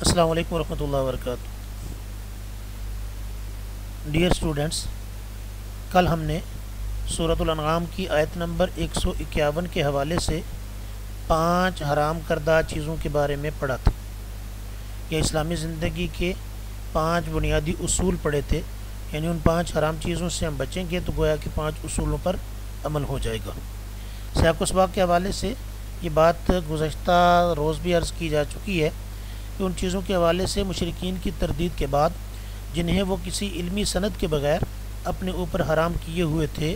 السلام علیکم ورحمۃ اللہ وبرکاتہ۔ ڈیئر اسٹوڈنٹس، کل ہم نے سورۃ الانعام کی آیت نمبر 151 کے حوالے سے 5 حرام کردہ چیزوں کے بارے میں پڑھا تھا، یا اسلامی زندگی کے 5 بنیادی اصول پڑھے تھے، یعنی ان 5 حرام چیزوں سے ہم بچیں گے تو گویا کہ 5 اصولوں پر عمل ہو جائے گا۔ سیاق و سباق کے حوالے سے یہ بات گزشتہ روز بھی عرض کی جا چکی ہے کہ ان چیزوں کے حوالے سے مشرکین کی تردید کے بعد جنہیں وہ کسی علمی سند کے بغیر اپنے اوپر حرام کیے ہوئے تھے،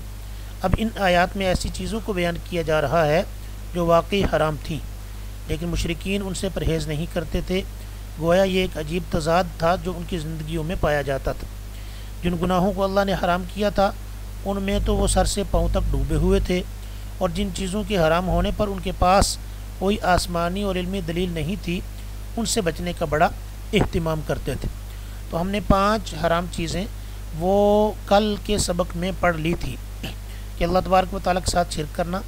اب ان آیات میں ایسی چیزوں کو بیان کیا جا رہا ہے جو واقعی حرام تھیں، لیکن مشرکین ان سے پرہیز نہیں کرتے تھے۔ گویا یہ ایک عجیب تضاد تھا جو ان کی زندگیوں میں پایا جاتا تھا۔ جن گناہوں کو اللہ نے حرام کیا تھا ان میں تو وہ سر سے پاؤں تک ڈوبے ہوئے تھے، اور جن چیزوں کے حرام ہونے پر ان کے پاس کوئی آسمانی اور علمی دلیل نہیں تھی، ان سے بچنے کا بڑا اہتمام کرتے تھے۔ تو ہم نے 5 حرام چیزیں وہ کل کے سبق میں پڑھ لی تھی کہ اللہ تبارک و تعالیٰ کے ساتھ شرک کرنا،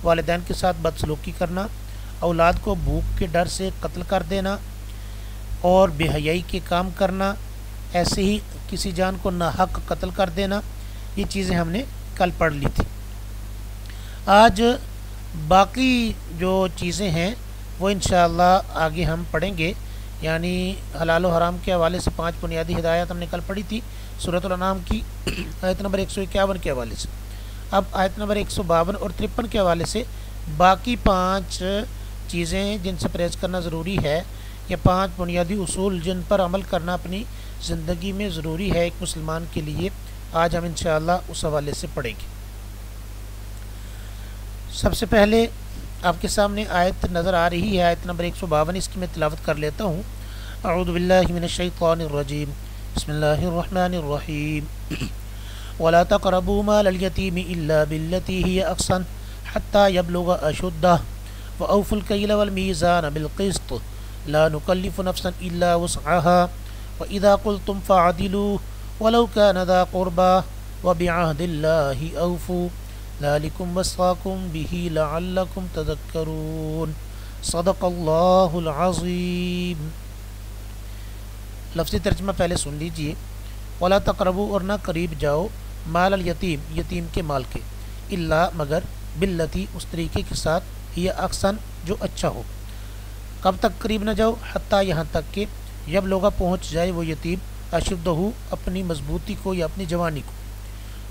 والدین کے ساتھ بدسلوکی کرنا، اولاد کو بھوک کے ڈر سے قتل کر دینا، اور بے حیائی کے کام کرنا، ایسے ہی کسی جان کو ناحق قتل کر دینا۔ یہ چیزیں ہم نے کل پڑھ لی تھی۔ آج باقی جو چیزیں ہیں وہ انشاءاللہ آگے ہم پڑھیں گے، یعنی حلال و حرام کے حوالے سے 5 بنیادی ہدایات ہم نے کل پڑھی تھی سورۃ الانعام کی آیت نمبر 151 کے حوالے سے۔ اب آیت نمبر 152 اور 53 کے حوالے سے باقی 5 چیزیں جن سے پرہیز کرنا ضروری ہے، یا 5 بنیادی اصول جن پر عمل کرنا اپنی زندگی میں ضروری ہے ایک مسلمان کے لیے، آج ہم انشاءاللہ اس حوالے سے پڑھیں گے۔ سب سے پہلے آپ کے سامنے آیت نظر آ رہی ہے، آیت نمبر 152، اس کی میں تلاوت کر لیتا ہوں۔ اعوذ باللہ من الشیطان الرجیم، بسم اللہ الرحمن الرحیم۔ ولا تقربوا مال اليتيم الا بالتي هي احسن حتى يبلغ اشده واوفوا الكيل والميزان بالقسط لا نكلف نفسا الا وسعها واذا قلتم فاعدلوا ولو كان ذا قربى وبعهد الله اوفوا ذلكم وصاكم به لعلكم تذكرون صدق اللہ العظیم۔ لفظی ترجمہ پہلے سن لیجئے۔ ولا تقربوا، اور نہ قریب جاؤ، مال الیتیم، یتیم کے مال کے، الا مگر، باللتی، اس طریقے کے ساتھ، ہی احسن، جو اچھا ہو۔ کب تک قریب نہ جاؤ؟ حتیٰ، یہاں تک کہ، جب لوگا پہنچ جائے وہ یتیم، اشدہ، اپنی مضبوطی کو یا اپنی جوانی کو،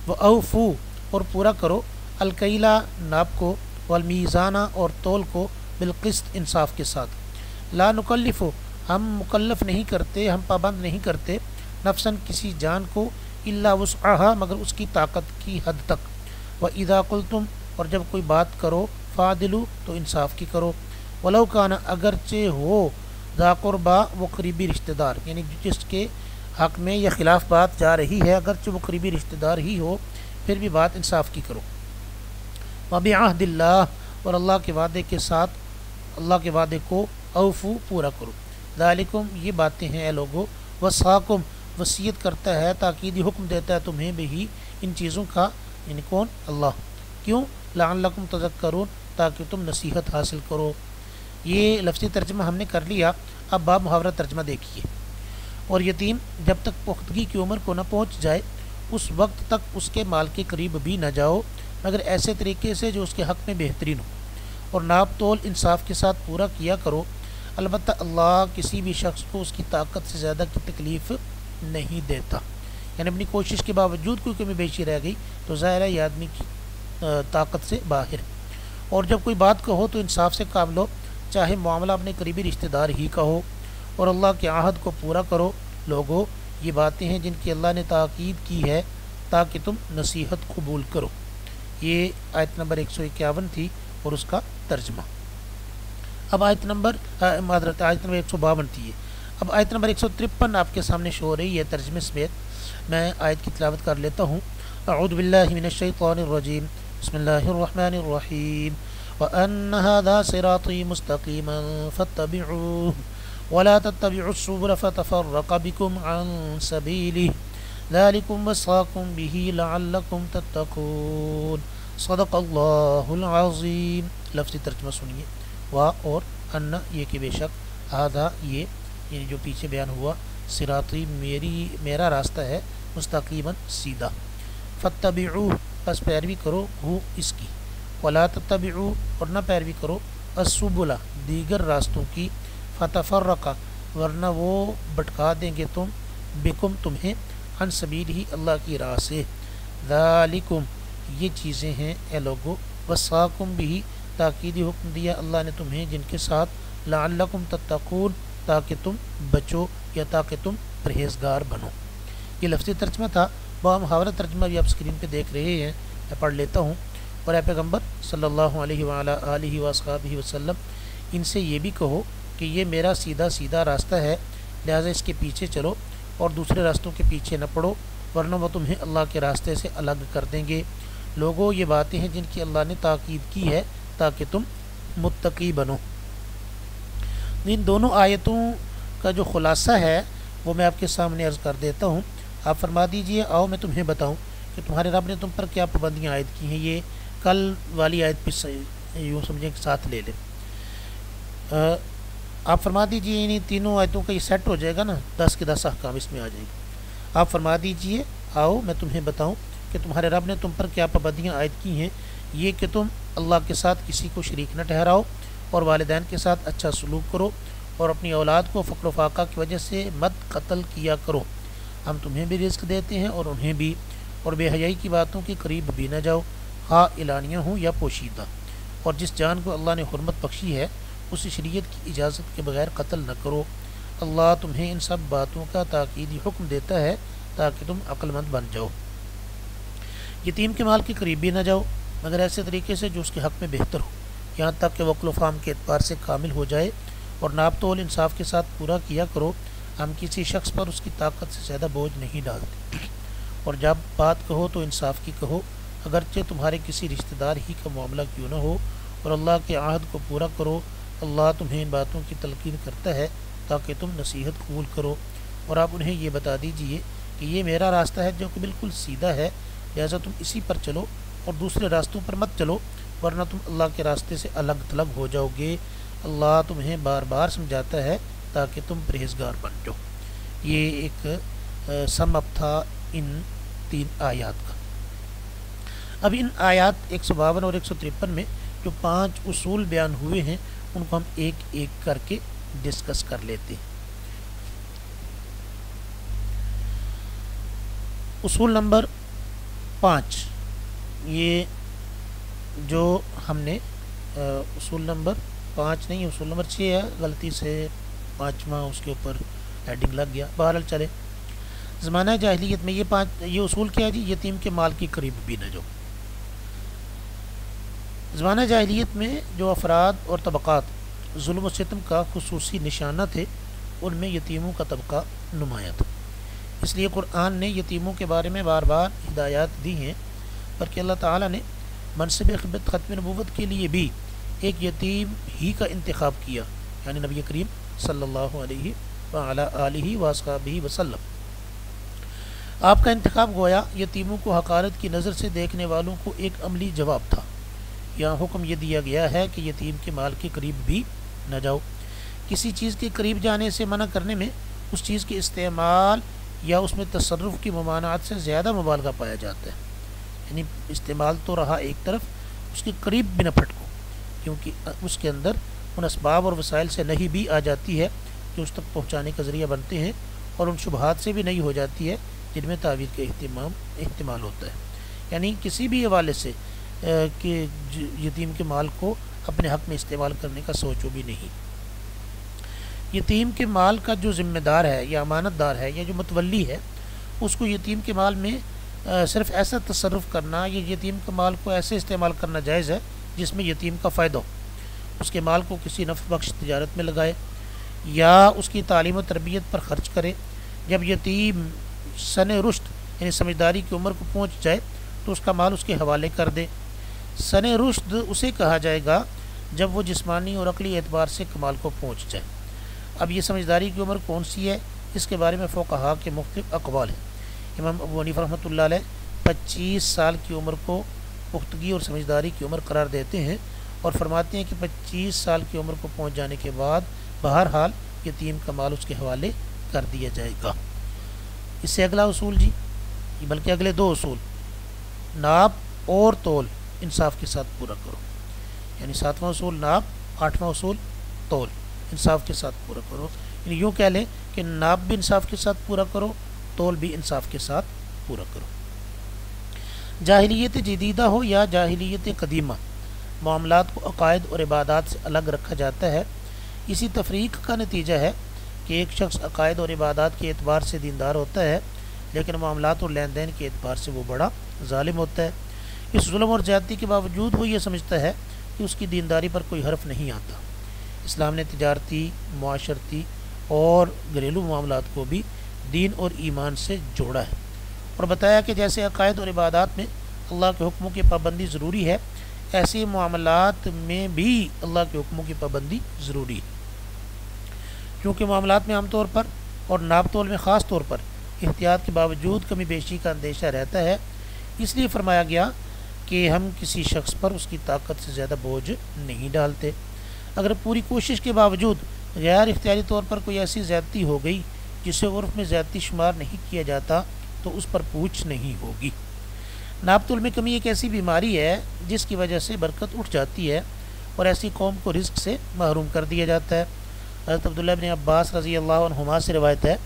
وہ اوفو، اور پورا کرو، الکیلا، ناپ کو، والمیزانہ، اور تول کو، بالقسط، انصاف کے ساتھ۔ لا نکلف، ہم مکلف نہیں کرتے، ہم پابند نہیں کرتے، نفساً، کسی جان کو، الا وسعها، مگر اس کی طاقت کی حد تک۔ واذا قلتم، اور جب کوئی بات کرو، فاعدلوا، تو انصاف کی کرو، ولو کان، اگرچہ ہو، ذا قربا، وہ قریبی رشتہ دار، یعنی جس کے حق میں یا خلاف بات جا رہی ہے اگرچہ وہ قریبی رشتہ دار ہی ہو، پھر بھی بات انصاف کی کرو۔ وبعہد اللہ، اور اللہ کے وعدے کے ساتھ، اللہ کے وعدے کو، اوفو، پورا کرو۔ ذالکم، یہ باتیں ہیں اے لوگو، وصاکم، وصیت کرتا ہے، تاکیدی حکم دیتا ہے تمہیں بھی ان چیزوں کا، یعنی کون؟ اللہ۔ کیوں؟ لعلکم تذکرون، تاکہ تم نصیحت حاصل کرو۔ یہ لفظی ترجمہ ہم نے کر لیا، اب باب محاورہ ترجمہ دیکھیے۔ اور یتیم جب تک پختگی کی عمر کو نہ پہنچ جائے اس وقت تک اس کے مال کے قریب بھی نہ جاؤ، مگر ایسے طریقے سے جو اس کے حق میں بہترین ہو، اور ناپ تول انصاف کے ساتھ پورا کیا کرو۔ البتہ اللہ کسی بھی شخص کو اس کی طاقت سے زیادہ کی تکلیف نہیں دیتا، یعنی اپنی کوشش کے باوجود کوئی کمی بیشی رہ گئی تو ظاہر ہے یہ آدمی کی طاقت سے باہر۔ اور جب کوئی بات کہو تو انصاف سے کام لو، چاہے معاملہ اپنے قریبی رشتہ دار ہی کا ہو، اور اللہ کے عہد کو پورا کرو۔ لوگو، یہ باتیں ہیں جن کی اللہ نے تاکید کی ہے تاکہ تم نصیحت قبول کرو۔ یہ آیت نمبر 151 تھی اور اس کا ترجمہ۔ اب آیت نمبر 152 تھی۔ اب آیت نمبر 153 آپ کے سامنے شو ہو رہی ہے ترجمے سمیت۔ میں آیت کی تلاوت کر لیتا ہوں۔ اعوذ باللہ من الشیطان الرجیم، بسم اللہ الرحمن الرحیم۔ وَأَنَّ هَذَا صِرَاطِي مُسْتَقِيمًا فَاتَّبِعُوهُ وَلَا تَتَّبِعُوا السُّبُلَ فَتَفَرَّقَ بِكُمْ عَن سَبِيلِهِ ذَلِكُمْ وَصَّاكُمْ بِهِ لَعَلَّكُمْ تَتَّقُونَ صدق اللہ العظیم۔ لفظی ترجمہ سنیے۔ وا، اور، ان، یہ کہ بے شک، ہذا، یہ، یعنی جو پیچھے بیان ہوا، صراطی میرا راستہ ہے، مستقیما سیدھا، فاتبعوہ پس پیروی کرو ہو اس کی، ولا تتبعوا اور نہ پیروی کرو السبل دیگر راستوں کی، فتفرق ورنہ وہ بھٹکا دیں گے بکم تمہیں، عن سبیل ہی اللہ کی راہ سے، ذالکم یہ چیزیں ہیں اے لوگو، وصاکم بھی تاکیدی حکم دیا اللہ نے تمہیں جن کے ساتھ، لعلکم تتقون تاکہ تم بچو یا تاکہ تم پرہیزگار بنو۔ یہ لفظی ترجمہ تھا، محاورہ ترجمہ بھی آپ اسکرین پہ دیکھ رہے ہیں، میں پڑھ لیتا ہوں۔ اور اے پیغمبر صلی اللہ علیہ وعلیٰ آلہ وصحبہ وسلم، ان سے یہ بھی کہو کہ یہ میرا سیدھا سیدھا راستہ ہے، لہٰذا اس کے پیچھے چلو اور دوسرے راستوں کے پیچھے نہ پڑو، ورنہ وہ تمہیں اللہ کے راستے سے الگ کر دیں گے۔ لوگوں یہ باتیں ہیں جن کی اللہ نے تاکید کی ہے تاکہ تم متقی بنو۔ ان دونوں آیتوں کا جو خلاصہ ہے وہ میں آپ کے سامنے عرض کر دیتا ہوں۔ آپ فرما دیجئے، آؤ میں تمہیں بتاؤں کہ تمہارے رب نے تم پر کیا پابندیاں عائد کی ہیں۔ یہ کل والی آیت پہ یوں سمجھیں کہ ساتھ لے لیں۔ آپ فرما دیجئے انہیں تینوں آیتوں کا یہ سیٹ ہو جائے گا نا، 10 کے 10 احکام اس میں آ جائے گا۔ آپ فرما دیجئے، آؤ میں تمہیں بتاؤں کہ تمہارے رب نے تم پر کیا پابندیاں عائد کی ہیں، یہ کہ تم اللہ کے ساتھ کسی کو شریک نہ ٹھہراؤ، اور والدین کے ساتھ اچھا سلوک کرو، اور اپنی اولاد کو فقر و فاقہ کی وجہ سے مت قتل کیا کرو، ہم تمہیں بھی رزق دیتے ہیں اور انہیں بھی، اور بے حیائی کی باتوں کے قریب بھی نہ جاؤ، ہاں اعلانیہ ہوں یا پوشیدہ، اور جس جان کو اللہ نے حرمت بخشی ہے اسی شریعت کی اجازت کے بغیر قتل نہ کرو۔ اللہ تمہیں ان سب باتوں کا تاکیدی حکم دیتا ہے تاکہ تم عقل مند بن جاؤ۔ یتیم کے مال کے قریب بھی نہ جاؤ مگر ایسے طریقے سے جو اس کے حق میں بہتر ہو، یہاں تک کہ وقل و فام کے اعتبار سے کامل ہو جائے، اور ناپ تول انصاف کے ساتھ پورا کیا کرو، ہم کسی شخص پر اس کی طاقت سے زیادہ بوجھ نہیں ڈالتے، اور جب بات کہو تو انصاف کی کہو، اگرچہ تمہارے کسی رشتہ دار ہی کا معاملہ کیوں نہ ہو، اور اللہ کے عہد کو پورا کرو، اللہ تمہیں ان باتوں کی تلقین کرتا ہے تاکہ تم نصیحت قبول کرو۔ اور آپ انہیں یہ بتا دیجئے کہ یہ میرا راستہ ہے جو کہ بالکل سیدھا ہے، لہٰذا تم اسی پر چلو اور دوسرے راستوں پر مت چلو، ورنہ تم اللہ کے راستے سے الگ تھلگ ہو جاؤ گے۔ اللہ تمہیں بار بار سمجھاتا ہے تاکہ تم پرہیزگار بن جاؤ۔ یہ ایک سم اپ تھا ان 3 آیات کا۔ اب ان آیات 152 اور 153 میں جو 5 اصول بیان ہوئے ہیں ان کو ہم ایک ایک کر کے ڈسکس کر لیتے ہیں۔ اصول نمبر 5، یہ جو ہم نے اصول نمبر 5 نہیں، اصول نمبر 6 ہے، غلطی سے 5واں اس کے اوپر ہیڈنگ لگ گیا، بہرحال چلے۔ زمانہ جاہلیت میں یہ اصول کیا ہے جی؟ یتیم کے مال کے قریب بھی نہ جاؤ۔ زمانہ جاہلیت میں جو افراد اور طبقات ظلم و ستم کا خصوصی نشانہ تھے ان میں یتیموں کا طبقہ نمایاں تھا، اس لیے قرآن نے یتیموں کے بارے میں بار بار ہدایات دی ہیں، بلکہ اللہ تعالیٰ نے منصب خدمت ختم نبوت کے لیے بھی ایک یتیم ہی کا انتخاب کیا، یعنی نبی کریم صلی اللہ علیہ وعلیٰ آلہ وصحبہ وسلم۔ آپ کا انتخاب گویا یتیموں کو حقارت کی نظر سے دیکھنے والوں کو ایک عملی جواب تھا۔ یہاں حکم یہ دیا گیا ہے کہ یتیم کے مال کے قریب بھی نہ جاؤ۔ کسی چیز کے قریب جانے سے منع کرنے میں اس چیز کے استعمال یا اس میں تصرف کی ممانعت سے زیادہ مبالغہ پایا جاتا ہے، یعنی استعمال تو رہا ایک طرف، اس کے قریب بھی نہ پھٹکو، کیونکہ اس کے اندر ان اسباب اور وسائل سے نہیں بھی آ جاتی ہے جو اس تک پہنچانے کا ذریعہ بنتے ہیں، اور ان شبہات سے بھی نہیں ہو جاتی ہے جن میں تعویل کا احتمال ہوتا ہے، یعنی کسی بھی حوالے سے کہ یتیم کے مال کو اپنے حق میں استعمال کرنے کا سوچو بھی نہیں۔ یتیم کے مال کا جو ذمہ دار ہے یا امانت دار ہے یا جو متولی ہے، اس کو یتیم کے مال میں صرف ایسا تصرف کرنا یا یتیم کے مال کو ایسے استعمال کرنا جائز ہے جس میں یتیم کا فائدہ ہو، اس کے مال کو کسی نفع بخش تجارت میں لگائے یا اس کی تعلیم و تربیت پر خرچ کرے۔ جب یتیم سن رشد یعنی سمجھداری کی عمر کو پہنچ جائے تو اس کا مال اس کے حوالے کر دے۔ سن رشد اسے کہا جائے گا جب وہ جسمانی اور عقلی اعتبار سے کمال کو پہنچ جائے۔ اب یہ سمجھداری کی عمر کون سی ہے، اس کے بارے میں فقہا کے مختلف اقوال ہیں۔ امام ابو حنیفہ رحمۃ اللہ علیہ 25 سال کی عمر کو پختگی اور سمجھداری کی عمر قرار دیتے ہیں، اور فرماتے ہیں کہ 25 سال کی عمر کو پہنچ جانے کے بعد بہرحال یتیم کا مال اس کے حوالے کر دیا جائے گا۔ اس سے اگلا اصول جی، بلکہ اگلے دو اصول، ناپ اور تول انصاف کے ساتھ پورا کرو، یعنی 7واں اصول ناپ، 8واں اصول تول، انصاف کے ساتھ پورا کرو۔ یعنی یوں کہہ لیں کہ ناپ بھی انصاف کے ساتھ پورا کرو، تول بھی انصاف کے ساتھ پورا کرو۔ جاہلیت جدیدہ ہو یا جاہلیت قدیمہ، معاملات کو عقائد اور عبادات سے الگ رکھا جاتا ہے۔ اسی تفریق کا نتیجہ ہے کہ ایک شخص عقائد اور عبادات کے اعتبار سے دیندار ہوتا ہے، لیکن معاملات اور لین دین کے اعتبار سے وہ بڑا ظالم ہوتا ہے۔ اس ظلم اور زیادتی کے باوجود وہ یہ سمجھتا ہے کہ اس کی دینداری پر کوئی حرف نہیں آتا۔ اسلام نے تجارتی، معاشرتی اور گھریلو معاملات کو بھی دین اور ایمان سے جوڑا ہے، اور بتایا کہ جیسے عقائد اور عبادات میں اللہ کے حکموں کی پابندی ضروری ہے، ایسے معاملات میں بھی اللہ کے حکموں کی پابندی ضروری ہے۔ کیونکہ معاملات میں عام طور پر اور ناپ تول میں خاص طور پر احتیاط کے باوجود کمی بیشی کا اندیشہ رہتا ہے، اس لیے فرمایا گیا کہ ہم کسی شخص پر اس کی طاقت سے زیادہ بوجھ نہیں ڈالتے۔ اگر پوری کوشش کے باوجود غیر اختیاری طور پر کوئی ایسی زیادتی ہو گئی جسے عرف میں زیادتی شمار نہیں کیا جاتا تو اس پر پوچھ نہیں ہوگی۔ ناپ تول میں کمی ایک ایسی بیماری ہے جس کی وجہ سے برکت اٹھ جاتی ہے اور ایسی قوم کو رزق سے محروم کر دیا جاتا ہے۔ حضرت عبداللہ بن عباس رضی اللہ عنہما سے روایت ہے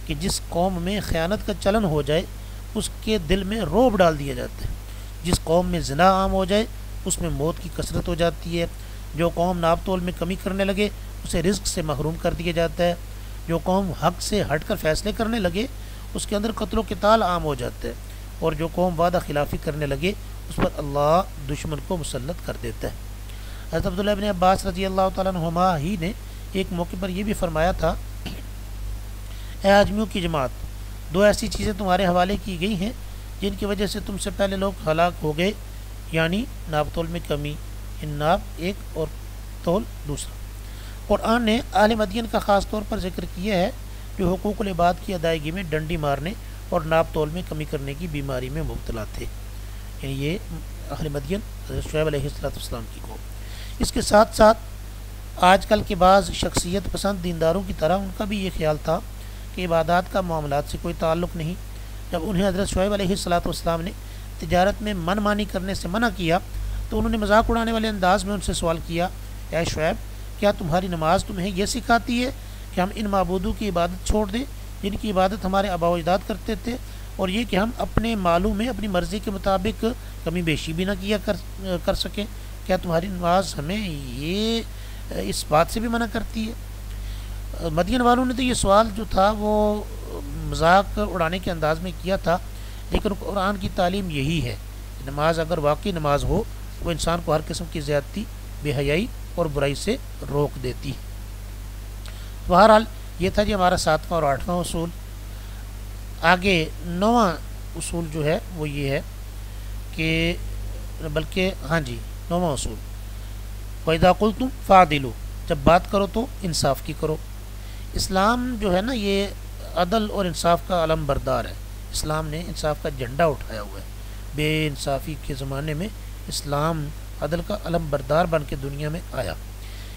کہ جس قوم میں خیانت کا چلن ہو جائے اس کے دل میں رعب ڈال دیا جاتا ہے، جس قوم میں زنا عام ہو جائے اس میں موت کی کثرت ہو جاتی ہے، جو قوم ناپ تول میں کمی کرنے لگے اسے رزق سے محروم کر دیا جاتا ہے، جو قوم حق سے ہٹ کر فیصلے کرنے لگے اس کے اندر قتل و قتال عام ہو جاتا ہے، اور جو قوم وعدہ خلافی کرنے لگے اس پر اللہ دشمن کو مسلط کر دیتا ہے۔ حضرت عبداللہ بن عباس رضی اللہ تعالیٰ عنہما ہی نے ایک موقع پر یہ بھی فرمایا تھا، اے آدمیوں کی جماعت، دو ایسی چیزیں تمہارے حوالے کی گئی ہیں جن کی وجہ سے تم سے پہلے لوگ ہلاک ہو گئے، یعنی ناپ تول میں کمی، ان ناپ ایک اور تول دوسرا۔ قرآن نے اہل مدین کا خاص طور پر ذکر کیا ہے جو حقوق العباد کی ادائیگی میں ڈنڈی مارنے اور ناپ تول میں کمی کرنے کی بیماری میں مبتلا تھے، یعنی یہ اہل مدین حضرت شعیب علیہ السلام کی قوم۔ اس کے ساتھ ساتھ آج کل کے بعض شخصیت پسند دینداروں کی طرح ان کا بھی یہ خیال تھا کہ عبادات کا معاملات سے کوئی تعلق نہیں۔ جب انہیں حضرت شعیب علیہ السلام نے تجارت میں من مانی کرنے سے منع کیا تو انہوں نے مذاق اڑانے والے انداز میں ان سے سوال کیا، اے شعیب، کیا تمہاری نماز تمہیں یہ سکھاتی ہے کہ ہم ان معبودوں کی عبادت چھوڑ دیں جن کی عبادت ہمارے آباء و اجداد کرتے تھے، اور یہ کہ ہم اپنے مالوں میں اپنی مرضی کے مطابق کمی بیشی بھی نہ کیا کر سکیں؟ کیا تمہاری نماز ہمیں یہ اس بات سے بھی منع کرتی ہے؟ مدین والوں نے تو یہ سوال جو تھا وہ مذاق اڑانے کے انداز میں کیا تھا، لیکن قرآن کی تعلیم یہی ہے کہ نماز اگر واقعی نماز ہو وہ انسان کو ہر قسم کی زیادتی، بے حیائی اور برائی سے روک دیتی ہے۔ بہرحال یہ تھا جی ہمارا 7واں اور 8واں اصول۔ آگے 9واں اصول جو ہے وہ یہ ہے کہ بلکہ 9واں اصول، وَإِذَا قُلْتُمْ فَعْدِلُوا، جب بات کرو تو انصاف کی کرو۔ اسلام جو ہے نا یہ عدل اور انصاف کا علم بردار ہے، اسلام نے انصاف کا جھنڈا اٹھایا ہوا ہے۔ بے انصافی کے زمانے میں اسلام عدل کا علم بردار بن کے دنیا میں آیا۔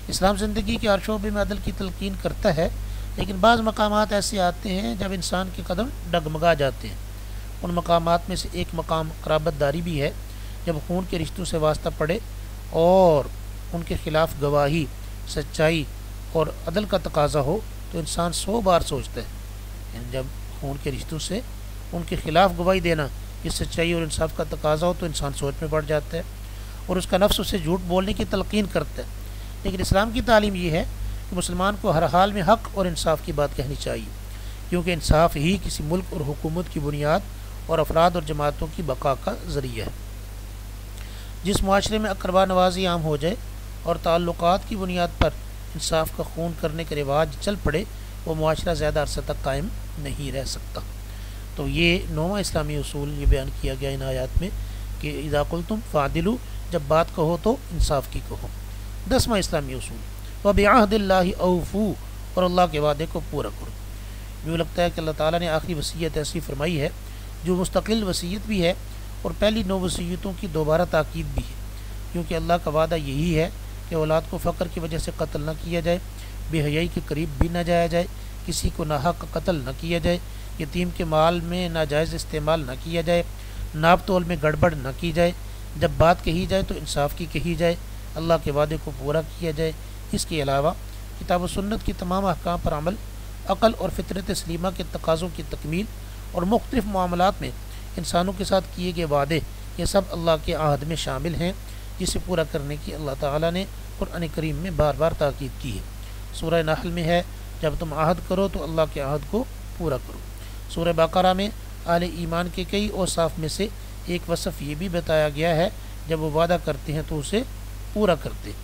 اسلام زندگی کے ہر شعبے میں عدل کی تلقین کرتا ہے، لیکن بعض مقامات ایسے آتے ہیں جب انسان کے قدم ڈگمگا جاتے ہیں۔ ان مقامات میں سے ایک مقام قرابت داری بھی ہے، جب خون کے رشتوں سے واسطہ پڑے اور ان کے خلاف گواہی، سچائی اور عدل کا تقاضا ہو تو انسان 100 بار سوچتا ہے، یعنی جب خون کے رشتوں سے ان کے خلاف گواہی دینا یہ سچائی اور انصاف کا تقاضا ہو تو انسان سوچ میں پڑ جاتا ہے اور اس کا نفس اسے جھوٹ بولنے کی تلقین کرتا ہے۔ لیکن اسلام کی تعلیم یہ ہے کہ مسلمان کو ہر حال میں حق اور انصاف کی بات کہنی چاہیے، کیونکہ انصاف ہی کسی ملک اور حکومت کی بنیاد اور افراد اور جماعتوں کی بقا کا ذریعہ ہے۔ جس معاشرے میں اقربا نوازی عام ہو جائے اور تعلقات کی بنیاد پر انصاف کا خون کرنے کا رواج چل پڑے وہ معاشرہ زیادہ عرصہ تک قائم نہیں رہ سکتا۔ تو یہ 9واں اسلامی اصول یہ بیان کیا گیا ان آیات میں کہ اذا قلتم فعدلوا، جب بات کہو تو انصاف کی کہو۔ 10واں اسلامی اصول، وبعہد اللہ اوفو، اور اللہ کے وعدے کو پورا کرو۔ یوں لگتا ہے کہ اللہ تعالیٰ نے آخری وصیت ایسی فرمائی ہے جو مستقل وصیت بھی ہے اور پہلی 9 وصیتوں کی دوبارہ تاکید بھی ہے، کیونکہ اللہ کا وعدہ یہی ہے کہ اولاد کو فقر کی وجہ سے قتل نہ کیا جائے، بے حیائی کے قریب بھی نہ جایا جائے، کسی کو ناحق قتل نہ کیا جائے، یتیم کے مال میں ناجائز استعمال نہ کیا جائے، ناپ تول میں گڑبڑ نہ کی جائے، جب بات کہی جائے تو انصاف کی کہی جائے، اللہ کے وعدے کو پورا کیا جائے۔ اس کے علاوہ کتاب و سنت کی تمام احکام پر عمل، عقل اور فطرت سلیمہ کے تقاضوں کی تکمیل اور مختلف معاملات میں انسانوں کے ساتھ کیے گئے وعدے، یہ سب اللہ کے عہد میں شامل ہیں، جسے پورا کرنے کی اللہ تعالیٰ نے قرآن کریم میں بار بار تاکید کی ہے۔ سورہ نحل میں ہے جب تم عہد کرو تو اللہ کے عہد کو پورا کرو۔ سورہ بقرہ میں اہل ایمان کے کئی اوصاف میں سے ایک وصف یہ بھی بتایا گیا ہے، جب وہ وعدہ کرتے ہیں تو اسے پورا کرتے ہیں۔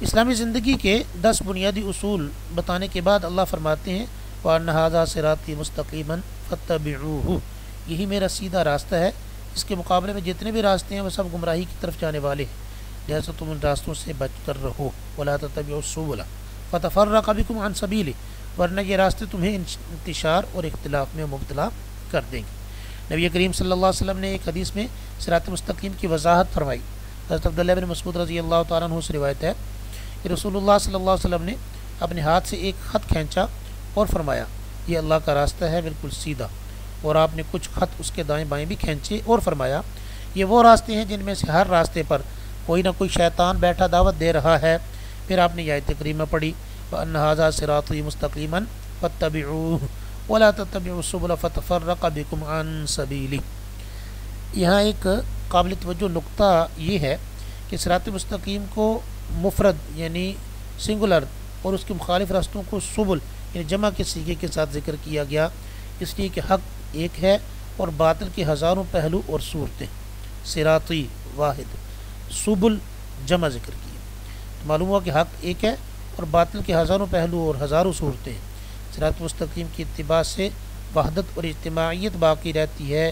اسلامی زندگی کے 10 بنیادی اصول بتانے کے بعد اللہ فرماتے ہیں وَأَنَّ هَذَا صِرَاطِي مُسْتَقِيمًا فَاتَّبِعُوهُ، یہی میرا سیدھا راستہ ہے، اس کے مقابلے میں جتنے بھی راستے ہیں وہ سب گمراہی کی طرف جانے والے ہیں، جیسا تم ان راستوں سے بچ کر رہو۔ وَلَا تَتَّبِعُوا السُّبُلَ فَتَفَرَّقَ بِكُمْ عَنْ سَبِيلِهِ، ورنہ یہ راستے تمہیں انتشار اور اختلاف میں مبتلا کر دیں گے۔ نبی کریم صلی اللہ علیہ وسلم نے ایک حدیث میں صراط مستقیم کی وضاحت فرمائی۔ حضرت عبداللہ بن مسعود رضی اللہ تعالیٰ عنہ سے روایت ہے کہ رسول اللہ صلی اللہ علیہ وسلم نے اپنے ہاتھ سے ایک خط کھینچا اور فرمایا یہ اللہ کا راستہ ہے بالکل سیدھا، اور آپ نے کچھ خط اس کے دائیں بائیں بھی کھینچے اور فرمایا یہ وہ راستے ہیں جن میں سے ہر راستے پر کوئی نہ کوئی شیطان بیٹھا دعوت دے رہا ہے۔ پھر آپ نے یہ آیت کریمہ پڑھی وَأَنَّ هَذَا صِرَاطِي مُسْتَقِيمًا فَاتَّبِعُوهُ وَلَا تَتَّبِعُوا السُّبُلَ فَتَفَرَّقَ بِكُمْ عَنْ سَبِيلِهِ۔ یہاں ایک قابل توجہ نقطہ یہ ہے کہ صراط مستقیم کو مفرد یعنی سنگولر اور اس کے مخالف راستوں کو سبل یعنی جمع کے صیغے کے ساتھ ذکر کیا گیا، اس لیے کہ حق ایک ہے اور باطل کے ہزاروں پہلو اور صورتیں، صراطی واحد، سبل جمع ذکر کیا، تو معلوم ہوا کہ حق ایک ہے اور باطل کے ہزاروں پہلو اور ہزاروں صورتیں ہیں۔ صراط مستقیم کی اتباع سے وحدت اور اجتماعیت باقی رہتی ہے،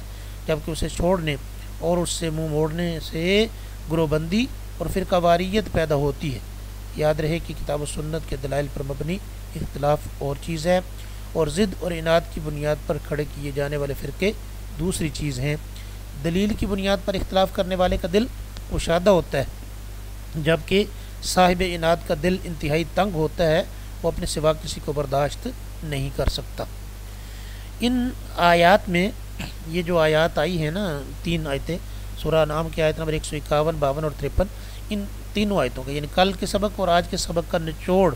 جبکہ اسے چھوڑنے اور اس سے منہ موڑنے سے گروہ بندی اور فرقہ واریت پیدا ہوتی ہے۔ یاد رہے کہ کتاب و سنت کے دلائل پر مبنی اختلاف اور چیز ہے، اور ضد اور عناد کی بنیاد پر کھڑے کیے جانے والے فرقے دوسری چیز ہیں۔ دلیل کی بنیاد پر اختلاف کرنے والے کا دل کشادہ ہوتا ہے، جبکہ صاحب عناد کا دل انتہائی تنگ ہوتا ہے، وہ اپنے سوا کسی کو برداشت نہیں کر سکتا۔ ان آیات میں یہ جو آیات آئی ہیں نا، 3 آیتیں، سورہ انعام کی آیت نمبر 151، 52 اور 53، ان تینوں آیتوں کا یعنی کل کے سبق اور آج کے سبق کا نچوڑ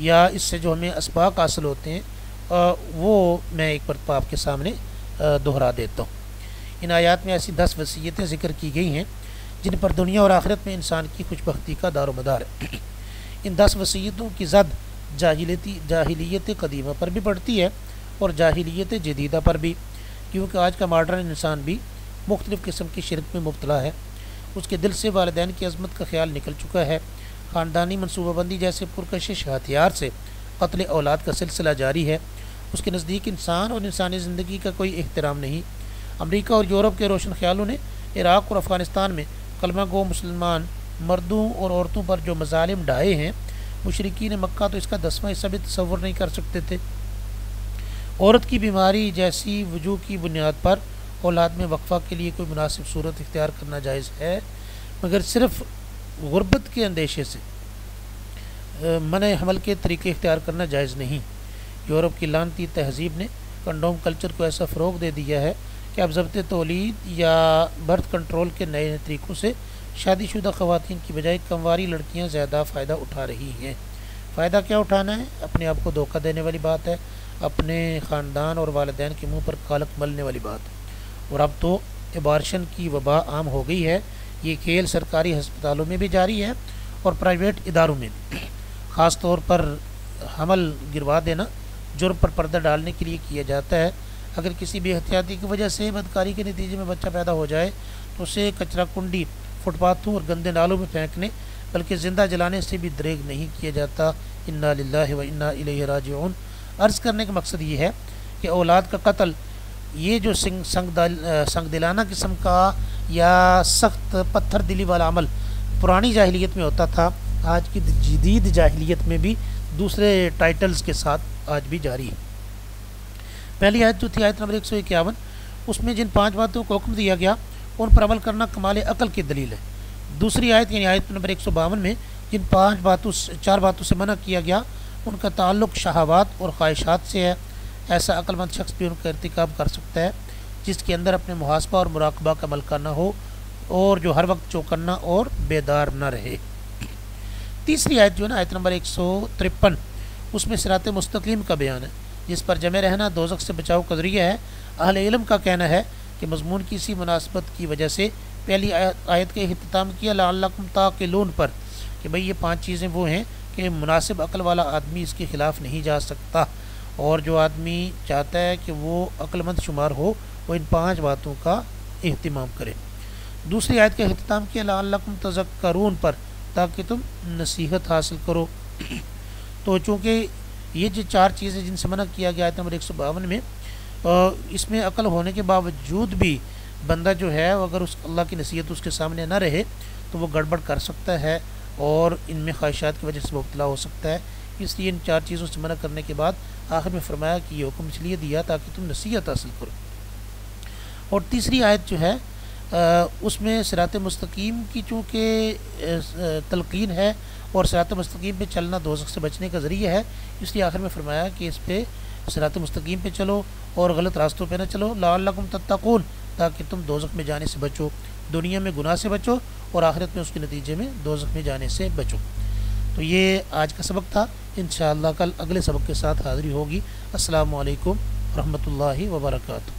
یا اس سے جو ہمیں اسباق حاصل ہوتے ہیں وہ میں ایک مرتبہ آپ کے سامنے دہرا دیتا ہوں۔ ان آیات میں ایسی 10 وصیتیں ذکر کی گئی ہیں جن پر دنیا اور آخرت میں انسان کی خوش بختی کا دار و مدار ہے۔ ان 10 وصیتوں کی زد جاہلیت قدیمہ پر بھی پڑتی ہے اور جاہلیت جدیدہ پر بھی، کیونکہ آج کا ماڈرن انسان بھی مختلف قسم کی شرک میں مبتلا ہے، اس کے دل سے والدین کی عظمت کا خیال نکل چکا ہے، خاندانی منصوبہ بندی جیسے پرکشش ہتھیار سے قتل اولاد کا سلسلہ جاری ہے، اس کے نزدیک انسان اور انسانی زندگی کا کوئی احترام نہیں۔ امریکہ اور یورپ کے روشن خیالوں نے عراق اور افغانستان میں کلمہ گو مسلمان مردوں اور عورتوں پر جو مظالم ڈھائے ہیں، مشرکین مکہ تو اس کا 10واں حصہ بھی تصور نہیں کر سکتے تھے۔ عورت کی بیماری جیسی وجوہ کی بنیاد پر اولاد میں وقفہ کے لیے کوئی مناسب صورت اختیار کرنا جائز ہے، مگر صرف غربت کے اندیشے سے منع حمل کے طریقے اختیار کرنا جائز نہیں۔ یورپ کی لعنتی تہذیب نے کنڈوم کلچر کو ایسا فروغ دے دیا ہے کہ اب ضبط تولید یا برتھ کنٹرول کے نئے طریقوں سے شادی شدہ خواتین کی بجائے کمواری لڑکیاں زیادہ فائدہ اٹھا رہی ہیں۔ فائدہ کیا اٹھانا ہے؟ اپنے آپ کو دھوکہ دینے والی بات ہے، اپنے خاندان اور والدین کے منہ پر کالک ملنے والی بات ہے۔ اور اب تو ابارشن کی وبا عام ہو گئی ہے، یہ کھیل سرکاری ہسپتالوں میں بھی جاری ہے اور پرائیویٹ اداروں میں بھی۔ خاص طور پر حمل گروا دینا جرم پر پردہ ڈالنے کے لیے کیا جاتا ہے۔ اگر کسی بے احتیاطی کی وجہ سے بدکاری کے نتیجے میں بچہ پیدا ہو جائے تو اسے کچرا کنڈی، فٹ پاتھوں اور گندے نالوں میں پھینکنے بلکہ زندہ جلانے سے بھی دریغ نہیں کیا جاتا۔ انا للہ و انا الیہ راجعون۔ عرض کرنے کا مقصد یہ ہے کہ اولاد کا قتل یہ جو سنگ دلانہ قسم کا یا سخت پتھر دلی والا عمل پرانی جاہلیت میں ہوتا تھا، آج کی جدید جاہلیت میں بھی دوسرے ٹائٹلز کے ساتھ آج بھی جاری ہے۔ پہلی آیت جو تھی آیت نمبر 151، اس میں جن 5 باتوں کو حکم دیا گیا ان پر عمل کرنا کمال عقل کی دلیل ہے۔ دوسری آیت یعنی آیت نمبر 152 میں جن چار باتوں سے منع کیا گیا ان کا تعلق شہوات اور خواہشات سے ہے۔ ایسا عقل مند شخص بھی ان کا ارتکاب کر سکتا ہے جس کے اندر اپنے محاسبہ اور مراقبہ کا عمل کرنا ہو اور جو ہر وقت چوکنا اور بیدار نہ رہے۔ تیسری آیت جو ہے نا، آیت نمبر 153، اس میں صراط مستقیم کا بیان ہے جس پر جمع رہنا دوزخ سے بچاؤ کا ذریعہ ہے۔ اہل علم کا کہنا ہے کہ مضمون کی اسی مناسبت کی وجہ سے پہلی آیت کا اختتام کیا لعلکم تعقلون پر، کہ بھئی یہ 5 چیزیں وہ ہیں کہ مناسب عقل والا آدمی اس کے خلاف نہیں جا سکتا، اور جو آدمی چاہتا ہے کہ وہ عقل مند شمار ہو وہ ان 5 باتوں کا اہتمام کرے۔ دوسری آیت کا اختتام کیا لعلکم تذکرون پر، تاکہ تم نصیحت حاصل کرو۔ تو چونکہ یہ جو 4 چیزیں جن سے منع کیا گیا آیت نمبر 152 میں، اس میں عقل ہونے کے باوجود بھی بندہ جو ہے اگر اس اللہ کی نصیحت اس کے سامنے نہ رہے تو وہ گڑبڑ کر سکتا ہے اور ان میں خواہشات کی وجہ سے مبتلا ہو سکتا ہے۔ اس لیے ان 4 چیزوں سے منع کرنے کے بعد آخر میں فرمایا کہ یہ حکم اس لیے دیا تاکہ تم نصیحت حاصل کرو۔ اور تیسری آیت جو ہے اس میں صراط مستقیم کی چونکہ تلقین ہے اور صراط مستقیم پہ چلنا دوزخ سے بچنے کا ذریعہ ہے، اس لیے آخر میں فرمایا کہ اس پہ صراط مستقیم پہ چلو اور غلط راستوں پہ نہ چلو، لعلکم تتقون، تاکہ تم دوزخ میں جانے سے بچو، دنیا میں گناہ سے بچو اور آخرت میں اس کے نتیجے میں دوزخ میں جانے سے بچو۔ تو یہ آج کا سبق تھا، انشاءاللہ کل اگلے سبق کے ساتھ حاضری ہوگی۔ السلام علیکم ورحمۃ اللہ وبرکاتہ۔